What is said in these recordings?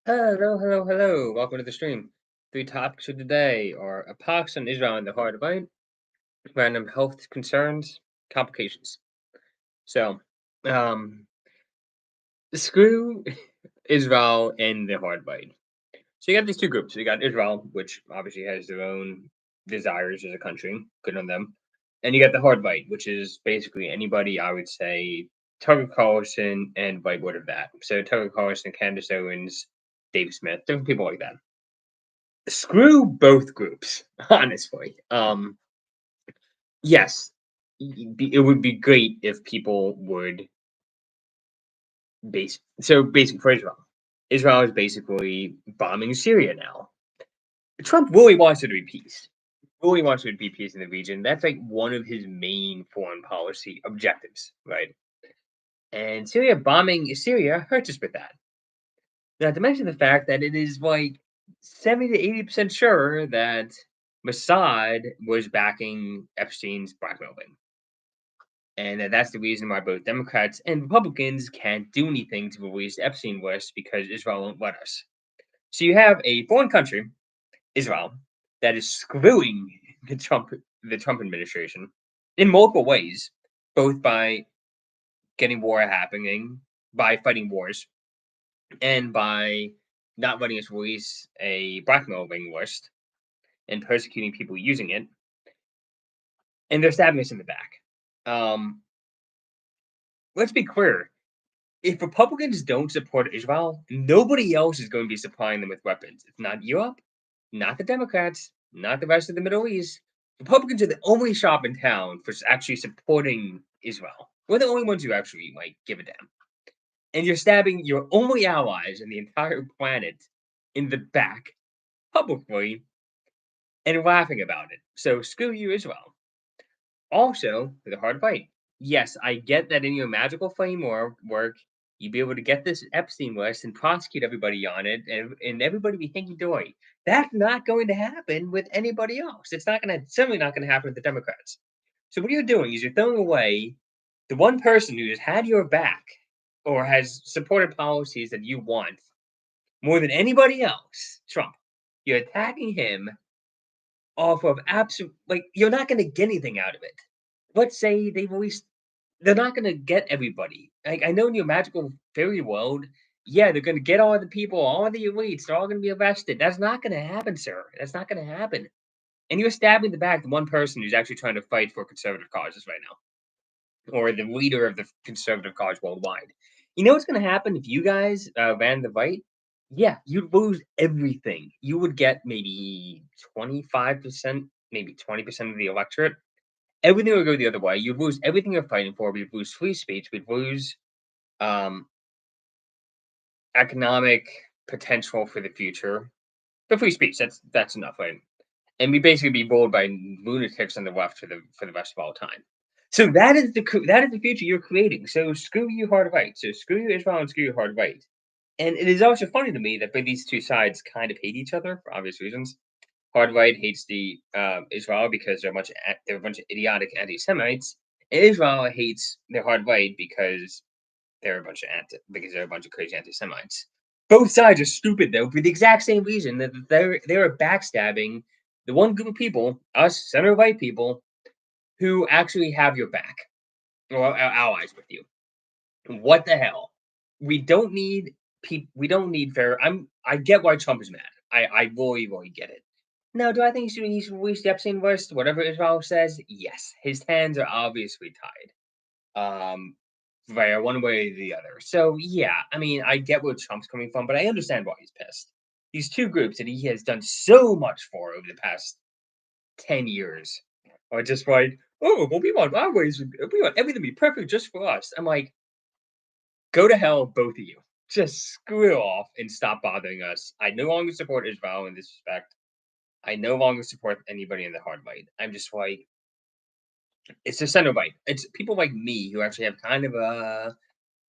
Hello, hello, hello. Welcome to the stream. Three topics of the day are a pox on Israel and the hard right, random health concerns, complications. So, um, screw Israel and the hard right. So you got these two groups. You got Israel, which obviously has their own desires as a country, good on them, and you got the hard right, which is basically anybody I would say Tucker Carlson and right word of that. So Tucker Carlson, Candace Owens, Dave Smith, different people like that. Screw both groups, honestly. Yes, it would be great if people would basically for Israel. Israel is basically bombing Syria now. Trump really wants there to be peace. Really wants there to be peace in the region. That's like one of his main foreign policy objectives, right? And Syria bombing Syria hurts us with that. Not to mention the fact that it is like 70 to 80% sure that Mossad was backing Epstein's blackmailing. And that's the reason why both Democrats and Republicans can't do anything to release the Epstein list because Israel won't let us. So you have a foreign country, Israel, that is screwing the Trump administration in multiple ways, both by getting war happening, by fighting wars, and by not letting us release a blackmailing list and persecuting people using it, and they're stabbing us in the back. Um, let's be clear. If Republicans don't support Israel, nobody else is going to be supplying them with weapons. It's not Europe, not the Democrats, not the rest of the Middle East. Republicans are the only shop in town for actually supporting Israel. We're the only ones who actually like give a damn. And you're stabbing your only allies in the entire planet in the back publicly and laughing about it. So screw you, Israel. Also, with a hard fight. Yes, I get that in your magical framework work, you'd be able to get this Epstein list and prosecute everybody on it, and everybody be thinking dory. That's not going to happen with anybody else. It's not going to certainly not going to happen with the Democrats. So what you're doing is you're throwing away the one person who has had your back or has supported policies that you want more than anybody else, Trump. You're attacking him off of absolute like you're not going to get anything out of it. Let's say they release they're not gonna get everybody. Like, I know in your magical fairy world, yeah, they're gonna get all the people, all the elites, they're all gonna be arrested. That's not gonna happen, sir. That's not gonna happen. And you're stabbing the back the one person who's actually trying to fight for conservative causes right now, or the leader of the conservative cause worldwide. You know what's gonna happen if you guys ran the fight? Yeah, you'd lose everything. You would get maybe 25%, maybe 20% of the electorate. Everything would go the other way. You'd lose everything you're fighting for. We'd lose free speech. We'd lose um, economic potential for the future. But free speech, that's enough, right? And we basically be ruled by lunatics on the left for the rest of all time. So that is the future you're creating. So screw you, hard right. So screw you, Israel, and screw you, hard right. And it is also funny to me that these two sides kind of hate each other for obvious reasons. Hard right hates the Israel because they're a bunch of idiotic anti-Semites, and Israel hates the hard right because they're a bunch of crazy anti-Semites. Both sides are stupid though for the exact same reason that they're backstabbing the one group of people, us center right people, who actually have your back or are allies with you. What the hell? We don't need We don't need fair. I get why Trump is mad. I really really get it. Now, do I think he should release the Epstein list? Whatever Israel says, yes. His hands are obviously tied. Via one way or the other. So yeah, I mean, I get where Trump's coming from, but I understand why he's pissed. These two groups that he has done so much for over the past 10 years are just like, oh, well, we want our ways. We want everything to be perfect just for us. I'm like, go to hell, both of you. Just screw off and stop bothering us. I no longer support Israel in this respect. I no longer support anybody in the hard right. I'm just like, it's the center right. It's people like me who actually have kind of a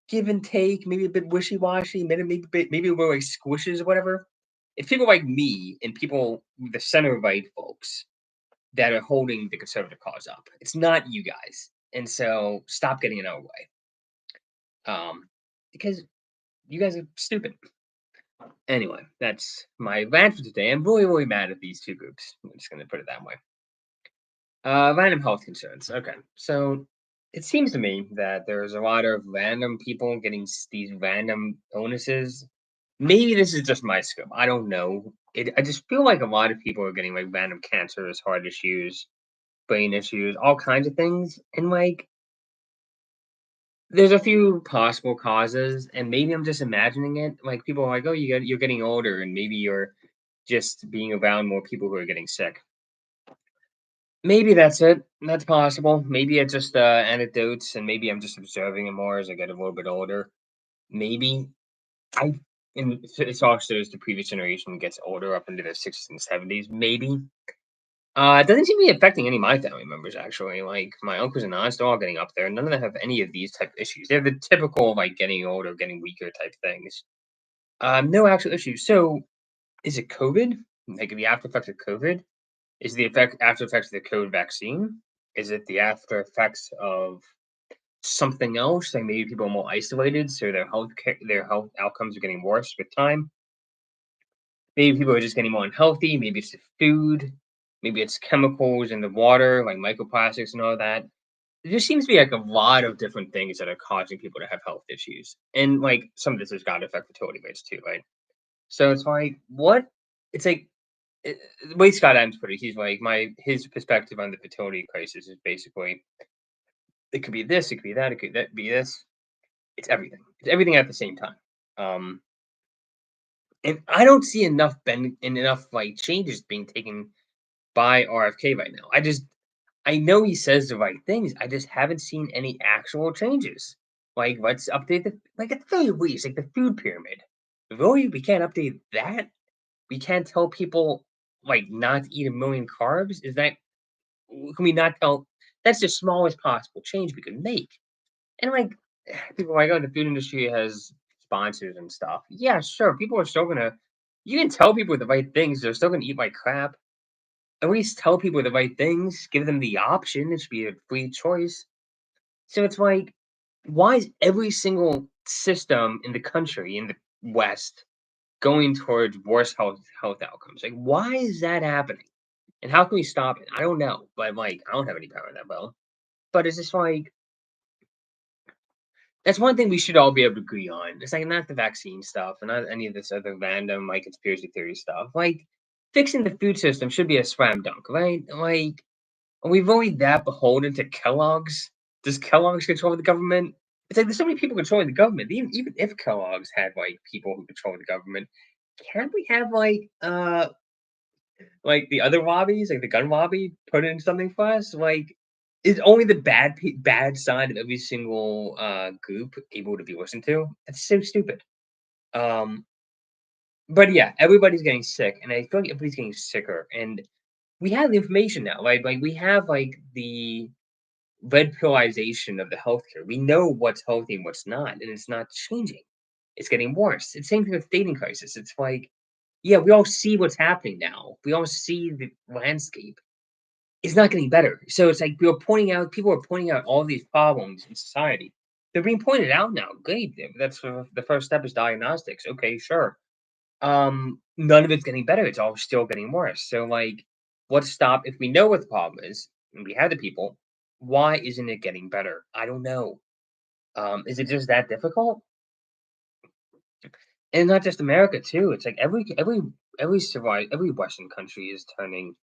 give and take, maybe a bit wishy washy, maybe we're like squishes or whatever. It's people like me and people, the center right folks, that are holding the conservative cause up. It's not you guys, and so stop getting in our way. Um, because you guys are stupid. Anyway, that's my rant for today. I'm really, really mad at these two groups. I'm just gonna put it that way. Random health concerns. Okay, so it seems to me that there's a lot of random people getting these random illnesses. Maybe this is just my scope. I don't know. I just feel like a lot of people are getting like random cancers, heart issues, brain issues, all kinds of things. And like, there's a few possible causes, and maybe I'm just imagining it. Like people are like, "Oh, you're getting older, and maybe you're just being around more people who are getting sick." Maybe that's it. That's possible. Maybe it's just anecdotes, and maybe I'm just observing it more as I get a little bit older. Maybe I, and it's also as the previous generation gets older, up into their 60s and 70s. Maybe it doesn't seem to be affecting any of my family members actually. Like my uncles and aunts, they're all getting up there. None of them have any of these type of issues. They have the typical like getting older, getting weaker type things. No actual issues. So is it COVID? Like the after effects of COVID? Is the effect after effects of the COVID vaccine? Is it the after effects of something else? Like maybe people are more isolated, so their health outcomes are getting worse with time. Maybe people are just getting more unhealthy. Maybe it's the food. Maybe it's chemicals in the water, like microplastics and all that. There just seems to be like a lot of different things that are causing people to have health issues, and like some of this has got to affect fertility rates too, right? So it's like what? It's like the way Scott Adams put it, he's like his perspective on the fertility crisis is basically it could be this, it could be that, it could that be this. It's everything. It's everything at the same time. Um, and I don't see enough enough like changes being taken by RFK right now. I know he says the right things. I just haven't seen any actual changes. Like let's update the like at the very least, like the food pyramid. Really, we can't update that. We can't tell people like not to eat a million carbs. Is that can we not tell? That's the smallest possible change we can make. And like people are like, oh, the food industry has sponsors and stuff. Yeah, sure. People are still gonna. You can tell people the right things. They're still gonna eat like crap. At least tell people the right things. Give them the option. It should be a free choice. So it's like, why is every single system in the country in the West going towards worse health outcomes? Like, why is that happening? And how can we stop it? I don't know, but like, I don't have any power in that bill. But it's just like that's one thing we should all be able to agree on. It's like not the vaccine stuff and not any of this other random like conspiracy theory stuff. Like fixing the food system should be a slam dunk, right? Like are we really that beholden to Kellogg's? Does Kellogg's control the government? It's like there's so many people controlling the government. Even if Kellogg's had like people who control the government, can't we have like the other lobbies, like the gun lobby, put in something for us? Like, is only the bad side of every single group able to be listened to? That's so stupid. Um, but yeah, everybody's getting sick, and I feel like everybody's getting sicker. And we have the information now, right? Like we have like the red pillization of the healthcare. We know what's healthy and what's not, and it's not changing. It's getting worse. It's same thing with dating crisis. It's like, yeah, we all see what's happening now. We all see the landscape. It's not getting better. So it's like people are pointing out all these problems in society. They're being pointed out now. Great. That's the first step is diagnostics. Okay, sure. None of it's getting better. It's all still getting worse. So like, what's stop if we know what the problem is and we have the people, why isn't it getting better? I don't know. Is it just that difficult? And not just America too. It's like every Western country is turning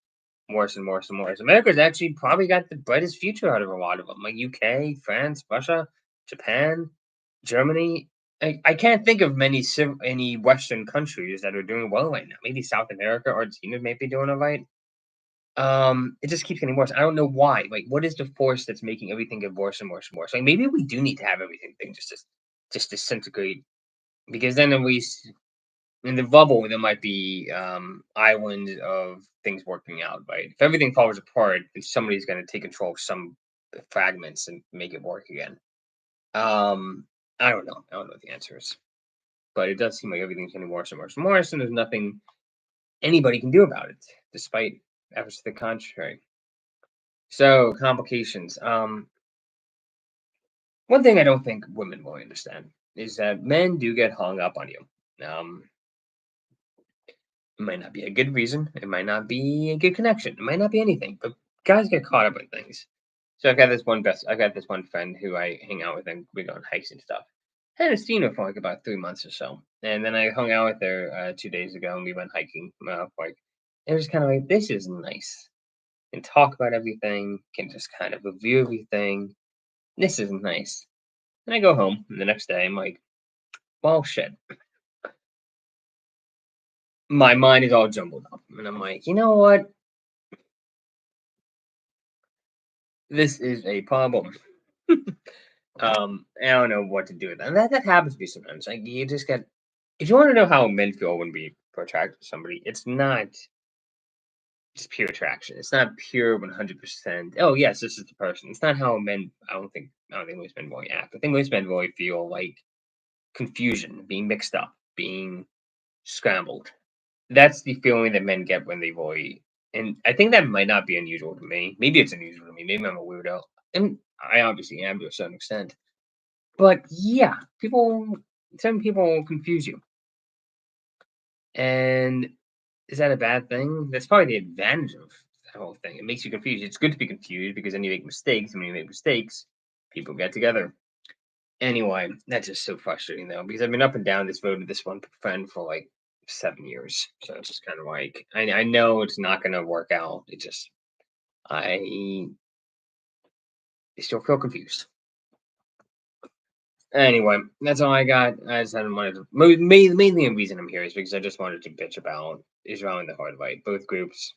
worse and worse and worse. America's actually probably got the brightest future out of a lot of them, like UK, France, Russia, Japan, Germany. I can't think of any Western countries that are doing well right now. Maybe South America, Argentina may be doing all right. It just keeps getting worse. I don't know why. Like, what is the force that's making everything get worse and worse and worse? Like, maybe we do need to have everything just disintegrate because then at least in the bubble, there might be islands of things working out, right? If everything falls apart, then somebody's going to take control of some fragments and make it work again. Um, I don't know. I don't know what the answer is, but it does seem like everything's getting worse and worse and worse, and there's nothing anybody can do about it, despite efforts to the contrary. So complications. One thing I don't think women will understand is that men do get hung up on you. It might not be a good reason. It might not be a good connection. It might not be anything. But guys get caught up in things. So I got this one friend who I hang out with and we go on hikes and stuff. I hadn't seen her for like about 3 months or so. And then I hung out with her 2 days ago and we went hiking. Like it was kind of like this is nice. Can talk about everything, can just kind of review everything. This is nice. And I go home and the next day I'm like, well shit. My mind is all jumbled up. And I'm like, you know what? This is a problem. I don't know what to do with that. And that happens to me sometimes. Like you just get if you want to know how men feel when we attracted to somebody, it's not just pure attraction. It's not pure 100%. Oh yes, this is the person. It's not how men. I don't think most men really act. I think most men really feel like confusion, being mixed up, being scrambled. That's the feeling that men get when they really. And I think that might not be unusual to me. Maybe it's unusual to me. Maybe I'm a weirdo, and I obviously am to a certain extent. But yeah, some people confuse you. And is that a bad thing? That's probably the advantage of that whole thing. It makes you confused. It's good to be confused because then you make mistakes. And when you make mistakes, people get together. Anyway, that's just so frustrating though, because I've been up and down this road with this one friend for like 7 years. So it's just kind of like I know it's not gonna work out. I still feel confused. Anyway, that's all I got. I just hadn't wanted to. Mainly the reason I'm here is because I just wanted to bitch about Israel and the hard right. Both groups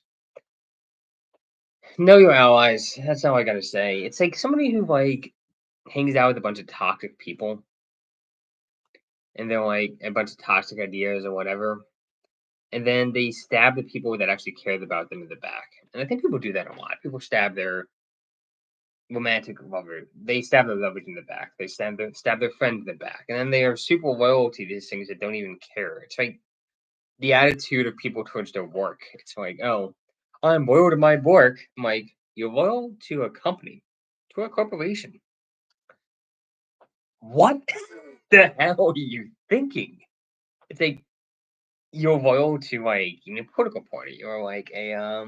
know your allies. That's all I gotta say. It's like somebody who like hangs out with a bunch of toxic people and they're like a bunch of toxic ideas or whatever, and then they stab the people that actually cared about them in the back. And I think people do that a lot. People stab their romantic lover. They stab their lovers in the back. They stab their friends in the back, and then they are super loyal to these things that don't even care. It's like the attitude of people towards their work. It's like, oh, I'm loyal to my work. I'm like, you're loyal to a company, to a corporation. What the hell are you thinking? It's like you're loyal to like even a political party or like a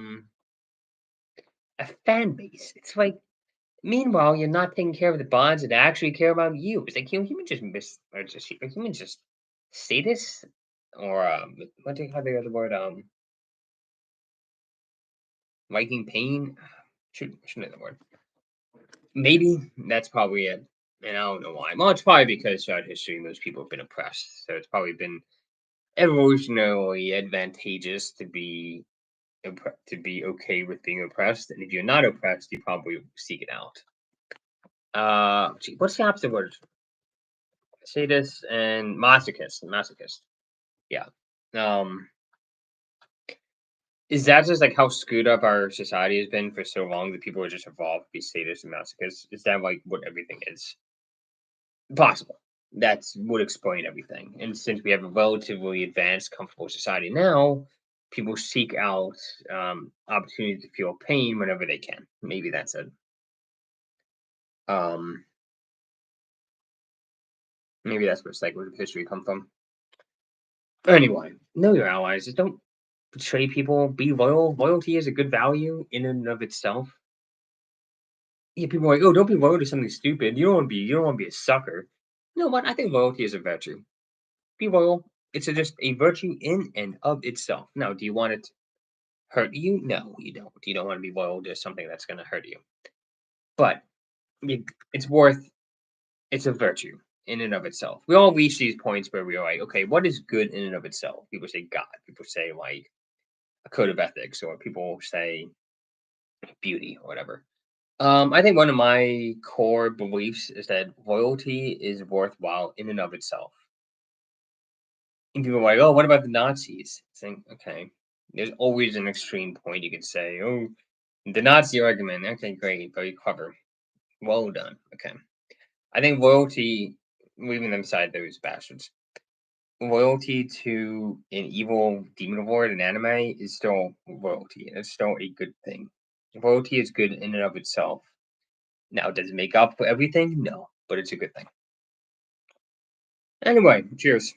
fan base. It's like meanwhile you're not taking care of the bonds that actually care about you. It's like humans just miss or just are humans just sadists or what do you call the other word liking pain. Shouldn't know the word. Maybe that's probably it. And I don't know why. Well, it's probably because throughout history most people have been oppressed. So it's probably been evolutionarily advantageous to be okay with being oppressed. And if you're not oppressed, you probably seek it out. What's the opposite word? Sadist and masochist. Masochist. Yeah. Um, is that just like how screwed up our society has been for so long that people are just evolved to be sadists and masochists? Is that like what everything is? Possible. That's would explain everything. And since we have a relatively advanced, comfortable society now, people seek out opportunities to feel pain whenever they can. Maybe that's it. Um, maybe that's where cycles of history come from. Anyway, know your allies. Just don't betray people. Be loyal. Loyalty is a good value in and of itself. Yeah, people are like, oh, don't be loyal to something stupid. You don't want to be a sucker. You know what? I think loyalty is a virtue. Be loyal. It's just a virtue in and of itself. Now, do you want it to hurt you? No, you don't. You don't want to be loyal to something that's going to hurt you. But it's worth. It's a virtue in and of itself. We all reach these points where we are like, okay, what is good in and of itself? People say God. People say like a code of ethics, or people say beauty, or whatever. I think one of my core beliefs is that loyalty is worthwhile in and of itself. And people are like, oh, what about the Nazis? Think, okay, there's always an extreme point you could say. Oh, the Nazi argument. Okay, great, very clever. Well done. Okay. I think loyalty, leaving them aside, those bastards, loyalty to an evil demon lord in anime is still loyalty. It's still a good thing. Loyalty is good in and of itself. Now, does it make up for everything? No, but it's a good thing. Anyway, cheers.